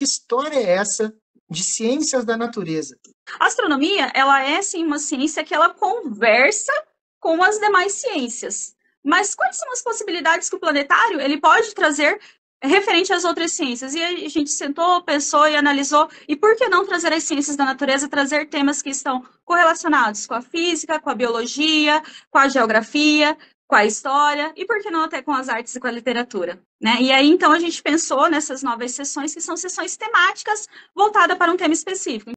história é essa de ciências da natureza? A astronomia, ela é sim uma ciência que ela conversa com as demais ciências. Mas quais são as possibilidades que o planetário ele pode trazer referente às outras ciências? E a gente sentou, pensou e analisou, e por que não trazer as ciências da natureza, trazer temas que estão correlacionados com a física, com a biologia, com a geografia, com a história, e por que não até com as artes e com a literatura, né? E aí, então, a gente pensou nessas novas sessões, que são sessões temáticas voltadas para um tema específico.